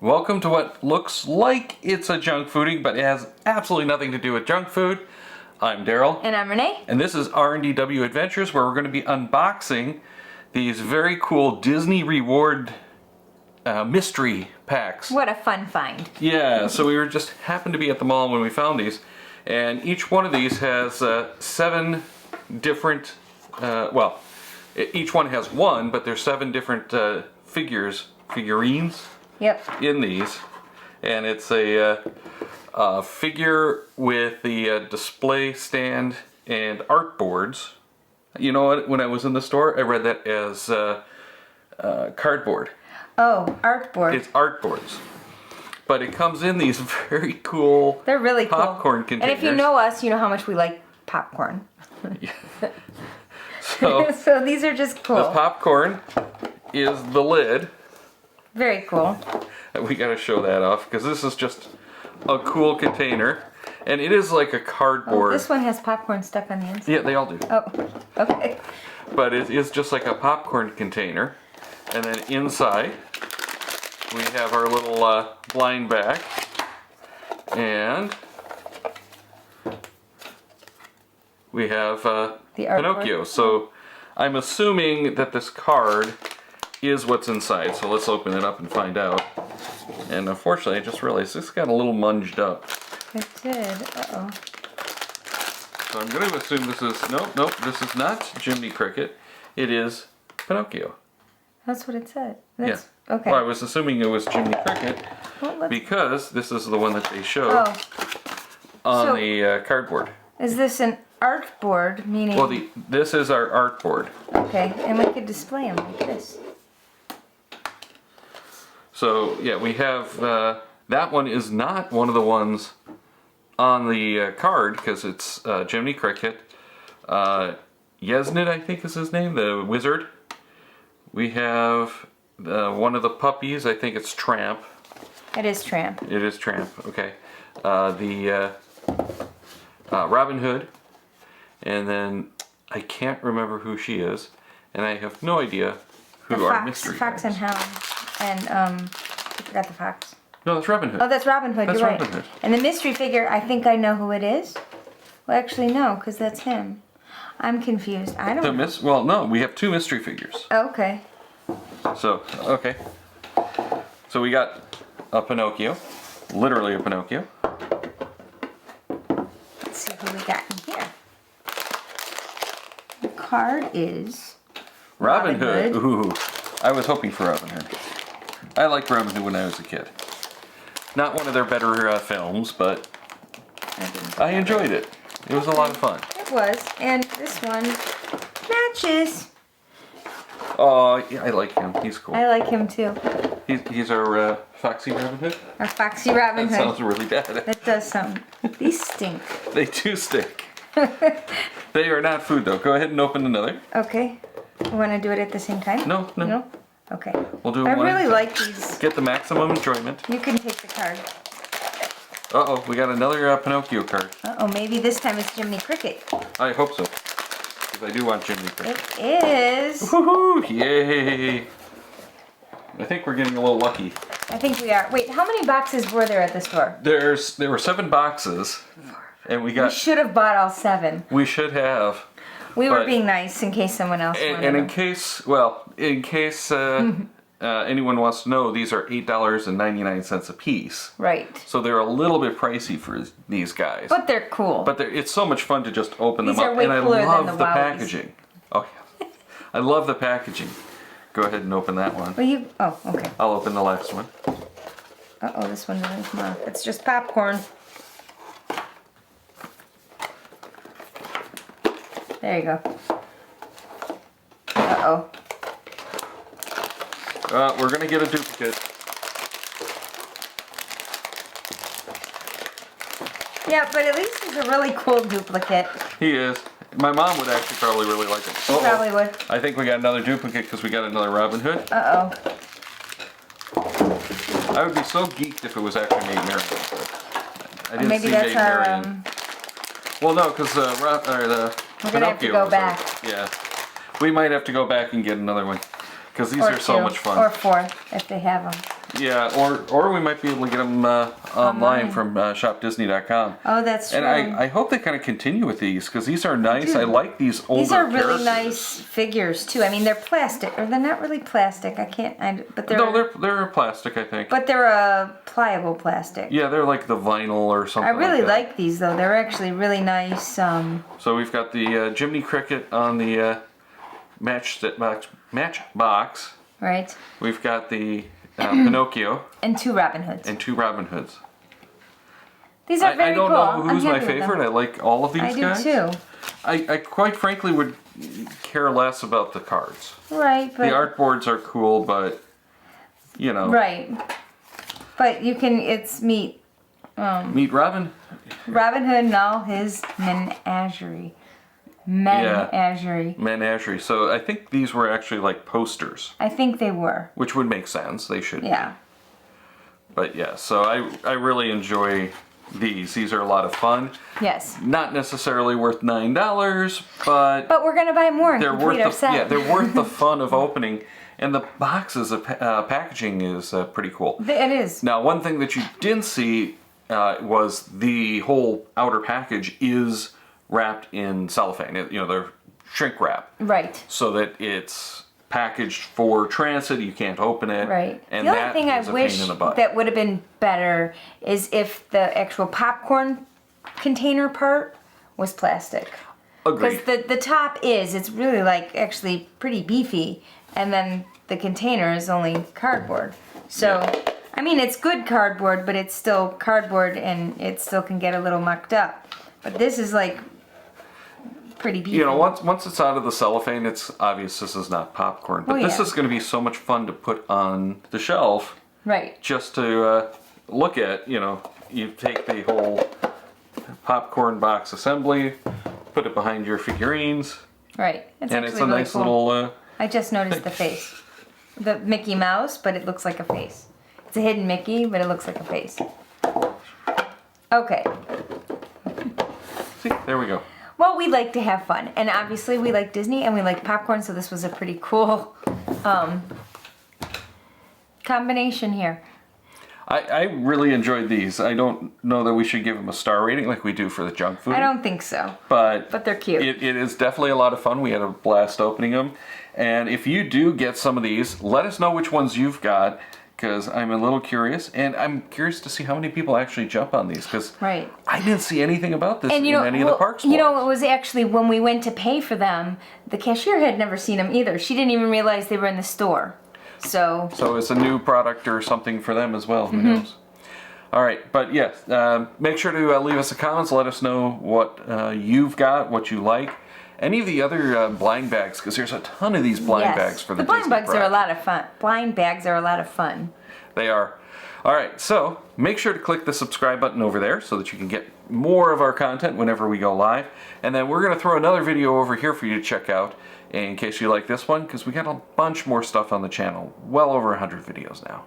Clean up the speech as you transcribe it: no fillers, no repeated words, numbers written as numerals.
Welcome to what looks like it's a junk foodie, but it has absolutely nothing to do with junk food. I'm Darryl. And I'm Renee. And this is R&DW Adventures, where we're going to be unboxing these very cool Disney reward mystery packs. What a fun find. Yeah, so we were just happened to be at the mall when we found these, and each one of these has 7 different, each one has one, but there's 7 different figurines. Yep. In these, and it's a figure with the display stand and art boards. You know what? When I was in the store, I read that as cardboard. Oh, art board. It's art boards, but it comes in these very cool. They're really cool. Popcorn containers. And if you know us, you know how much we like popcorn. So, so these are just cool. The popcorn is the lid. Very cool. We gotta show that off because this is just a cool container, and it is like a cardboard. Oh, this one has popcorn stuck on the inside. Yeah, they all do. Oh, okay. But it is just like a popcorn container, and then inside we have our little blind bag, and we have Pinocchio. So I'm assuming that this card is what's inside, so let's open it up and find out. And unfortunately, I just realized this got a little munged up. It did. Uh-oh. So I'm going to assume this is, nope, this is not Jiminy Cricket. It is Pinocchio. That's what it said. Yeah. Okay. Well, I was assuming it was Jiminy Cricket because this is the one that they showed on the cardboard. Is this an art board, meaning... Well, this is our art board. Okay, and we could display them like this. So, yeah, we have, that one is not one of the ones on the card, because it's Jiminy Cricket. Yesnid, I think is his name, the wizard. We have one of the puppies, I think it's Tramp. It is Tramp. It is Tramp, okay. The Robin Hood, and then I can't remember who she is, and I have no idea who our mystery Fox and Hound. And, I forgot the fox. No, that's Robin Hood. Oh, that's Robin Hood, That's you're Robin right. Hood. And the mystery figure, I think I know who it is. Well, actually, no, because that's him. I'm confused. I don't know. Well, no, we have 2 mystery figures. Oh, okay. So, okay. So we got a Pinocchio. Literally a Pinocchio. Let's see who we got in here. The card is... Robin Hood. Ooh, I was hoping for Robin Hood. I liked Robin Hood when I was a kid. Not one of their better films, but I enjoyed it. It was a lot of fun. It was. And this one matches. Oh, yeah, I like him. He's cool. I like him too. He's our Foxy Robin Hood. Our Foxy Robin Hood. That sounds really bad. That does sound. These stink. They do stink. They are not food, though. Go ahead and open another. Okay. You want to do it at the same time? No. No? Okay. We'll do I one. really like these. Get the maximum enjoyment. You can take the card. Uh-oh, we got another Pinocchio card. Uh-oh, maybe this time it's Jiminy Cricket. I hope so. Because I do want Jiminy Cricket. It is. Woohoo! Yay! I think we're getting a little lucky. I think we are. Wait, how many boxes were there at the store? There were 7 boxes, and we should have bought all 7. We should have. We were being nice in case someone else wanted and in them. case anyone wants to know, these are $8.99 a piece. Right. So they're a little bit pricey for these guys. But they're cool. But it's so much fun to just open them These up, are way and I cooler than love the the Wowies. packaging. Oh yeah, I love the packaging. Go ahead and open that one. Well, oh, okay. I'll open the last one. Uh-oh, this one doesn't come off. It's just popcorn. There you go. Uh-oh. We're gonna get a duplicate. Yeah, but at least it's a really cool duplicate. He is. My mom would actually probably really like it. She probably would. I think we got another duplicate because we got another Robin Hood. Uh-oh. I would be so geeked if it was actually Maid Marian. I didn't Maybe see that's Maid our, Marian. Well, no, because the we're gonna have to go back. Yeah. We might have to go back and get another one. Because these are so much fun. Or 4, if they have them. Yeah, or we might be able to get them online from shopdisney.com. Oh, that's true. And I hope they kind of continue with these because these are nice. I like these older These are really characters. nice figures too. I mean, they're plastic, or they're not really plastic. But they're No, they're plastic, I think. but they're a pliable plastic. Yeah, they're like the vinyl or something. I really like that. like these though. They're actually really nice. So we've got the Jiminy Cricket on the match box. Right. We've got the Pinocchio And 2 Robin Hoods. and 2 Robin Hoods. These are very I don't cool. know who's I'm my happy with them. favorite. I like all of these I guys. do too. I quite frankly would care less about the cards. Right, but The art boards are cool, but you know. right. But you can. It's meet Robin. Robin Hood and all his menagerie. Menagerie. Menagerie. So I think these were actually like posters, I think they were. which would make sense. They should. Yeah. Be. But yeah, so I really enjoy these. These are a lot of fun. Yes. Not necessarily worth $9, but But we're gonna buy more and they're complete our worth the set. yeah they're worth the fun of opening. And the boxes of packaging is pretty cool. It is. Now, one thing that you didn't see was the whole outer package is wrapped in cellophane. They're shrink wrap. Right. So that it's packaged for transit. You can't open it. Right. And The only that thing I is a wish pain in the butt. that would have been better is if the actual popcorn container part was plastic. Agreed. Because the top it's really like actually pretty beefy, and then the container is only cardboard. So, Yeah. I mean, it's good cardboard, but it's still cardboard and it still can get a little mucked up. But this is like pretty beefy. Once it's out of the cellophane, it's obvious this is not popcorn. But Oh, this yeah. is going to be so much fun to put on the shelf Right. just to look at. You take the whole popcorn box assembly, put it behind your figurines, Right. and actually it's a really nice cool. little... I just noticed the face. The Mickey Mouse, but it looks like a face. It's a hidden Mickey, but it looks like a face. Okay. See, there we go. Well, we like to have fun, and obviously we like Disney and we like popcorn, so this was a pretty cool combination here. I really enjoyed these. I don't know that we should give them a star rating like we do for the junk food. I don't think so, But but they're cute. it is definitely a lot of fun. We had a blast opening them. And if you do get some of these, let us know which ones you've got, because I'm a little curious. And I'm curious to see how many people actually jump on these, because Right. I didn't see anything about this And in any of the parks. it was actually when we went to pay for them, the cashier had never seen them either. She didn't even realize they were in the store. So it's a new product or something for them as well. Who Mm-hmm. knows? All right, but yes, make sure to leave us a comments. Let us know what you've got, what you like. Any of the other blind bags, because there's a ton of these blind bags for the blind Disney bags are a park. lot of fun. Blind bags are a lot of fun. They are. All right, so make sure to click the subscribe button over there so that you can get more of our content whenever we go live. And then we're going to throw another video over here for you to check out in case you like this one, because we got a bunch more stuff on the channel. Well over 100 videos now.